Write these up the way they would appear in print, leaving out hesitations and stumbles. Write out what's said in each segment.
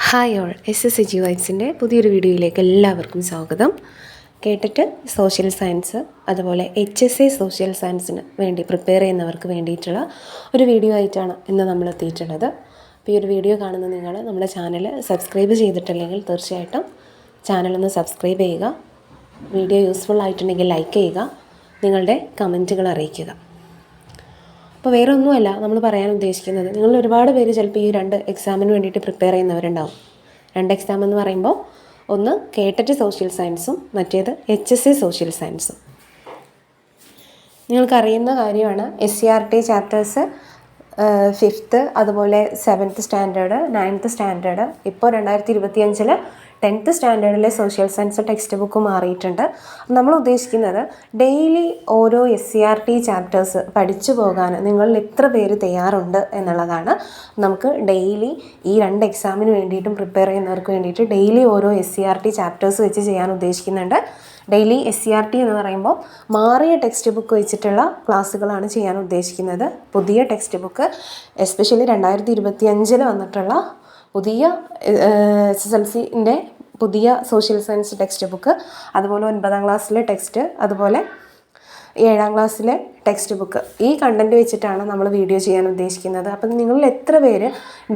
Hi all, SSG വൈബ്സിൻ്റെ പുതിയൊരു വീഡിയോയിലേക്ക് എല്ലാവർക്കും സ്വാഗതം. കേട്ടിട്ട് സോഷ്യൽ സയൻസ് അതുപോലെ HSA സോഷ്യൽ സയൻസിന് വേണ്ടി പ്രിപ്പയർ ചെയ്യുന്നവർക്ക് വേണ്ടിയിട്ടുള്ള ഒരു വീഡിയോ ആയിട്ടാണ് ഇന്ന് നമ്മൾ എത്തിയിട്ടുള്ളത്. അപ്പോൾ ഈ ഒരു വീഡിയോ കാണുന്ന നിങ്ങൾ നമ്മുടെ ചാനൽ സബ്സ്ക്രൈബ് ചെയ്തിട്ടില്ലെങ്കിൽ തീർച്ചയായിട്ടും ചാനലൊന്ന് സബ്സ്ക്രൈബ് ചെയ്യുക. വീഡിയോ യൂസ്ഫുൾ ആയിട്ടുണ്ടെങ്കിൽ ലൈക്ക് ചെയ്യുക, നിങ്ങളുടെ കമൻറ്റുകൾ അറിയിക്കുക. അപ്പോൾ വേറെ ഒന്നുമല്ല നമ്മൾ പറയാൻ ഉദ്ദേശിക്കുന്നത്, നിങ്ങൾ ഒരുപാട് പേര് ചിലപ്പോൾ ഈ 2 എക്സാമിന് വേണ്ടിയിട്ട് പ്രിപ്പയർ ചെയ്യുന്നവരുണ്ടാവും. 2 എക്സാം എന്ന് പറയുമ്പോൾ ഒന്ന് കേട്ടറ്റ് സോഷ്യൽ സയൻസും മറ്റേത് HSA സോഷ്യൽ സയൻസും. നിങ്ങൾക്കറിയുന്ന കാര്യമാണ് SCRT ചാപ്റ്റേഴ്സ് 5th അതുപോലെ 7th സ്റ്റാൻഡേർഡ് 9th സ്റ്റാൻഡേർഡ് ഇപ്പോൾ 2025 10th സ്റ്റാൻഡേർഡിലെ സോഷ്യൽ സയൻസ് ടെക്സ്റ്റ് ബുക്ക് മാറിയിട്ടുണ്ട്. നമ്മൾ ഉദ്ദേശിക്കുന്നത് ഡെയിലി ഓരോ SCRT ചാപ്റ്റേഴ്സ് പഠിച്ചു പോകാൻ നിങ്ങളിൽ എത്ര പേര് തയ്യാറുണ്ട് എന്നുള്ളതാണ്. നമുക്ക് ഡെയിലി ഈ 2 എക്സാമിന് വേണ്ടിയിട്ടും പ്രിപ്പയർ ചെയ്യുന്നവർക്ക് വേണ്ടിയിട്ട് ഡെയിലി ഓരോ SCRT ചാപ്റ്റേഴ്സ് വെച്ച് ചെയ്യാൻ ഉദ്ദേശിക്കുന്നുണ്ട്. ഡെയിലി SCRT എന്ന് പറയുമ്പോൾ മാറിയ ടെക്സ്റ്റ് ബുക്ക് വെച്ചിട്ടുള്ള ക്ലാസ്സുകളാണ് ചെയ്യാൻ ഉദ്ദേശിക്കുന്നത്. പുതിയ ടെക്സ്റ്റ് ബുക്ക് എസ്പെഷ്യലി 2025 വന്നിട്ടുള്ള പുതിയ SSLCൻ്റെ പുതിയ സോഷ്യൽ സയൻസ് ടെക്സ്റ്റ് ബുക്ക്, അതുപോലെ 9ാം ക്ലാസ്സിലെ ടെക്സ്റ്റ്, അതുപോലെ 7ാം ക്ലാസ്സിലെ ടെക്സ്റ്റ് ബുക്ക്, ഈ കണ്ടൻറ്റ് വെച്ചിട്ടാണ് നമ്മൾ വീഡിയോ ചെയ്യാൻ ഉദ്ദേശിക്കുന്നത്. അപ്പം നിങ്ങളിൽ എത്ര പേര്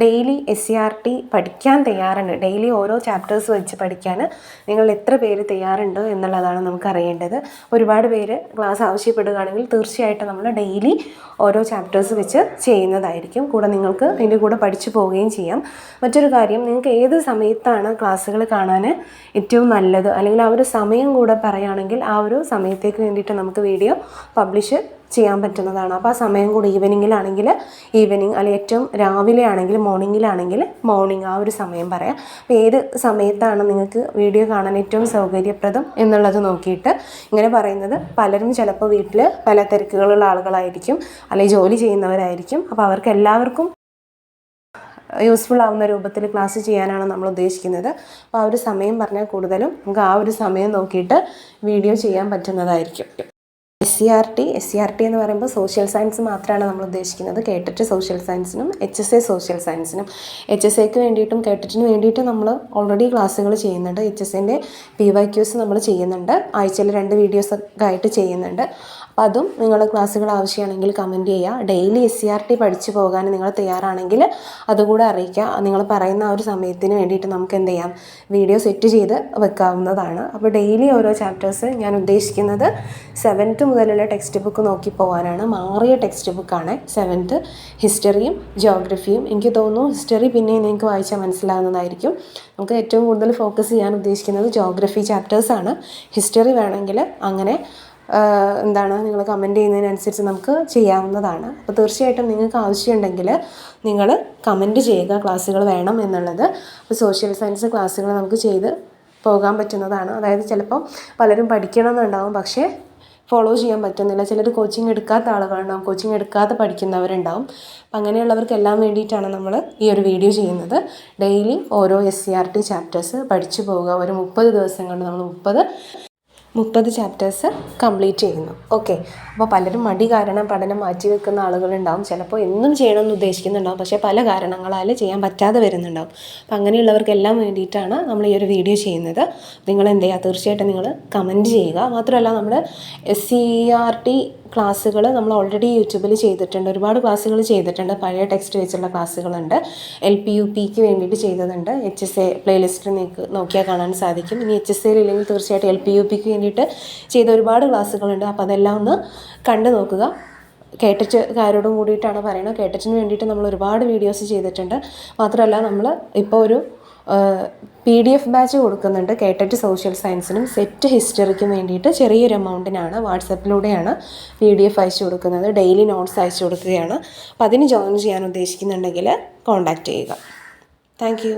ഡെയിലി SCRT പഠിക്കാൻ തയ്യാറുണ്ട്, ഡെയിലി ഓരോ ചാപ്റ്റേഴ്സ് വെച്ച് പഠിക്കാൻ നിങ്ങൾ എത്ര പേര് തയ്യാറുണ്ട് എന്നുള്ളതാണ് നമുക്ക് അറിയേണ്ടത്. ഒരുപാട് പേര് ക്ലാസ് ആവശ്യപ്പെടുകയാണെങ്കിൽ തീർച്ചയായിട്ടും നമ്മൾ ഡെയിലി ഓരോ ചാപ്റ്റേഴ്സ് വെച്ച് ചെയ്യുന്നതായിരിക്കും. കൂടെ നിങ്ങൾക്ക് അതിൻ്റെ കൂടെ പഠിച്ചു പോവുകയും ചെയ്യാം. മറ്റൊരു കാര്യം, നിങ്ങൾക്ക് ഏത് സമയത്താണ് ക്ലാസ്സുകൾ കാണാൻ ഏറ്റവും നല്ലത്, അല്ലെങ്കിൽ ആ ഒരു സമയം കൂടെ പറയുകയാണെങ്കിൽ ആ ഒരു സമയത്തേക്ക് വേണ്ടിയിട്ട് നമുക്ക് വീഡിയോ പബ്ലിഷ് ചെയ്യാൻ പറ്റുന്നതാണ്. അപ്പോൾ ആ സമയം കൂടി ഈവനിങ്ങിലാണെങ്കിൽ ഈവനിങ്, അല്ലെങ്കിൽ ഏറ്റവും രാവിലെ ആണെങ്കിൽ മോർണിംഗിലാണെങ്കിൽ മോർണിംഗ്, ആ ഒരു സമയം പറയാം. അപ്പോൾ ഏത് സമയത്താണ് നിങ്ങൾക്ക് വീഡിയോ കാണാൻ ഏറ്റവും സൗകര്യപ്രദം എന്നുള്ളത് നോക്കിയിട്ട് ഇങ്ങനെ പറയുന്നത്. പലരും ചിലപ്പോൾ വീട്ടിൽ പല തിരക്കുകളുള്ള ആളുകളായിരിക്കും, അല്ലെങ്കിൽ ജോലി ചെയ്യുന്നവരായിരിക്കും. അപ്പോൾ അവർക്ക് എല്ലാവർക്കും യൂസ്ഫുൾ ആവുന്ന രൂപത്തിൽ ക്ലാസ് ചെയ്യാനാണ് നമ്മൾ ഉദ്ദേശിക്കുന്നത്. അപ്പോൾ ആ ഒരു സമയം പറഞ്ഞാൽ കൂടുതലും നമുക്ക് ആ ഒരു സമയം നോക്കിയിട്ട് വീഡിയോ ചെയ്യാൻ പറ്റുന്നതായിരിക്കും. SCRT എന്ന് പറയുമ്പോൾ സോഷ്യൽ സയൻസ് മാത്രമാണ് നമ്മൾ ഉദ്ദേശിക്കുന്നത്. കേട്ടറ്റ് സോഷ്യൽ സയൻസിനും HSA സോഷ്യൽ സയൻസിനും. HSAക്ക് വേണ്ടിയിട്ടും കേട്ടറ്റിന് വേണ്ടിയിട്ടും നമ്മൾ ഓൾറെഡി ക്ലാസ്സുകൾ ചെയ്യുന്നുണ്ട്. HSAൻ്റെ PYQs നമ്മൾ ചെയ്യുന്നുണ്ട്, ആഴ്ചയിൽ 2 വീഡിയോസൊക്കെ ആയിട്ട് ചെയ്യുന്നുണ്ട്. അപ്പോൾ അതും നിങ്ങൾ ക്ലാസ്സുകൾ ആവശ്യമാണെങ്കിൽ കമൻറ്റ് ചെയ്യുക. ഡെയിലി SCRT പഠിച്ചു പോകാൻ നിങ്ങൾ തയ്യാറാണെങ്കിൽ അതുകൂടെ അറിയിക്കുക. നിങ്ങൾ പറയുന്ന ആ ഒരു സമയത്തിന് വേണ്ടിയിട്ട് നമുക്ക് എന്ത് ചെയ്യാം, വീഡിയോ സെറ്റ് ചെയ്ത് വെക്കാവുന്നതാണ്. അപ്പോൾ ഡെയിലി ഓരോ ചാപ്റ്റേഴ്സ് ഞാൻ ഉദ്ദേശിക്കുന്നത് 7th മുതലുള്ള ടെക്സ്റ്റ് ബുക്ക് നോക്കി പോകാനാണ്. മാറിയ ടെക്സ്റ്റ് ബുക്കാണ് 7th. ഹിസ്റ്ററിയും ജോഗ്രഫിയും, എനിക്ക് തോന്നുന്നു ഹിസ്റ്ററി പിന്നെ നിങ്ങൾക്ക് വായിച്ചാൽ മനസ്സിലാകുന്നതായിരിക്കും. നമുക്ക് ഏറ്റവും കൂടുതൽ ഫോക്കസ് ചെയ്യാൻ ഉദ്ദേശിക്കുന്നത് ജോഗ്രഫി ചാപ്റ്റേഴ്സാണ്. ഹിസ്റ്ററി വേണമെങ്കിൽ അങ്ങനെ നിങ്ങൾ കമൻറ്റ് ചെയ്യുന്നതിനനുസരിച്ച് നമുക്ക് ചെയ്യാവുന്നതാണ്. അപ്പോൾ തീർച്ചയായിട്ടും നിങ്ങൾക്ക് ആവശ്യമുണ്ടെങ്കിൽ നിങ്ങൾ കമൻറ്റ് ചെയ്യുക ക്ലാസ്സുകൾ വേണം എന്നുള്ളത്. അപ്പോൾ സോഷ്യൽ സയൻസ് ക്ലാസ്സുകൾ നമുക്ക് ചെയ്ത് പോകാൻ പറ്റുന്നതാണ്. അതായത് ചിലപ്പോൾ പലരും പഠിക്കണമെന്നുണ്ടാവും, പക്ഷേ ഫോളോ ചെയ്യാൻ പറ്റുന്നില്ല. ചിലർ കോച്ചിങ് എടുക്കാത്ത ആളുകളുണ്ടാവും, കോച്ചിങ് എടുക്കാതെ പഠിക്കുന്നവരുണ്ടാവും. അപ്പം അങ്ങനെയുള്ളവർക്കെല്ലാം വേണ്ടിയിട്ടാണ് നമ്മൾ ഈ ഒരു വീഡിയോ ചെയ്യുന്നത്. ഡെയിലി ഓരോ SCRT ചാപ്റ്റേഴ്സ് പഠിച്ചു പോവുക. ഒരു 30 ദിവസം കൊണ്ട് നമ്മൾ 30 ചാപ്റ്റേഴ്സ് കംപ്ലീറ്റ് ചെയ്യുന്നു. ഓക്കെ. അപ്പോൾ പലരും മടി കാരണം പഠനം മാറ്റി വെക്കുന്ന ആളുകളുണ്ടാവും. ചിലപ്പോൾ എന്നും ചെയ്യണമെന്ന് ഉദ്ദേശിക്കുന്നുണ്ടാവും, പക്ഷേ പല കാരണങ്ങളാൽ ചെയ്യാൻ പറ്റാതെ വരുന്നുണ്ടാവും. അപ്പോൾ അങ്ങനെയുള്ളവർക്കെല്ലാം വേണ്ടിയിട്ടാണ് നമ്മൾ ഈ ഒരു വീഡിയോ ചെയ്യുന്നത്. നിങ്ങൾ എന്ത് ചെയ്യുക, തീർച്ചയായിട്ടും നിങ്ങൾ കമൻറ്റ് ചെയ്യുക. മാത്രമല്ല നമ്മൾ SCRT ക്ലാസ്സുകൾ നമ്മൾ ഓൾറെഡി യൂട്യൂബിൽ ചെയ്തിട്ടുണ്ട്, ഒരുപാട് ക്ലാസ്സുകൾ ചെയ്തിട്ടുണ്ട്. പഴയ ടെക്സ്റ്റ് വെച്ചുള്ള ക്ലാസ്സുകളുണ്ട്. LP UPക്ക് വേണ്ടിയിട്ട് ചെയ്തതുണ്ട്. HSA പ്ലേലിസ്റ്റ് നിങ്ങൾക്ക് നോക്കിയാൽ കാണാൻ സാധിക്കും. ഇനി HSA ഇല്ലെങ്കിൽ തീർച്ചയായിട്ടും LP UPക്ക് വേണ്ടിയിട്ട് ചെയ്ത ഒരുപാട് ക്ലാസ്സുകളുണ്ട്. അപ്പോൾ അതെല്ലാം ഒന്ന് കണ്ടു നോക്കുക. കേട്ടറ്റുകാരോടും കൂടിയിട്ടാണ് പറയുന്നത്. കേട്ടറ്റിന് വേണ്ടിയിട്ട് നമ്മൾ ഒരുപാട് വീഡിയോസ് ചെയ്തിട്ടുണ്ട്. മാത്രമല്ല നമ്മൾ ഇപ്പോൾ ഒരു PDF ബാച്ച് കൊടുക്കുന്നുണ്ട്. കേട്ടറ്റ് സോഷ്യൽ സയൻസിനും സെറ്റ് ഹിസ്റ്ററിക്കും വേണ്ടിയിട്ട് ചെറിയൊരു എമൗണ്ടിനാണ്, വാട്സപ്പിലൂടെയാണ് PDF അയച്ചു കൊടുക്കുന്നത്. ഡെയിലി നോട്ട്സ് അയച്ചു കൊടുക്കുകയാണ്. അപ്പോൾ അതിന് ജോയിൻ ചെയ്യാൻ ഉദ്ദേശിക്കുന്നുണ്ടെങ്കിൽ കോൺടാക്റ്റ് ചെയ്യുക. താങ്ക്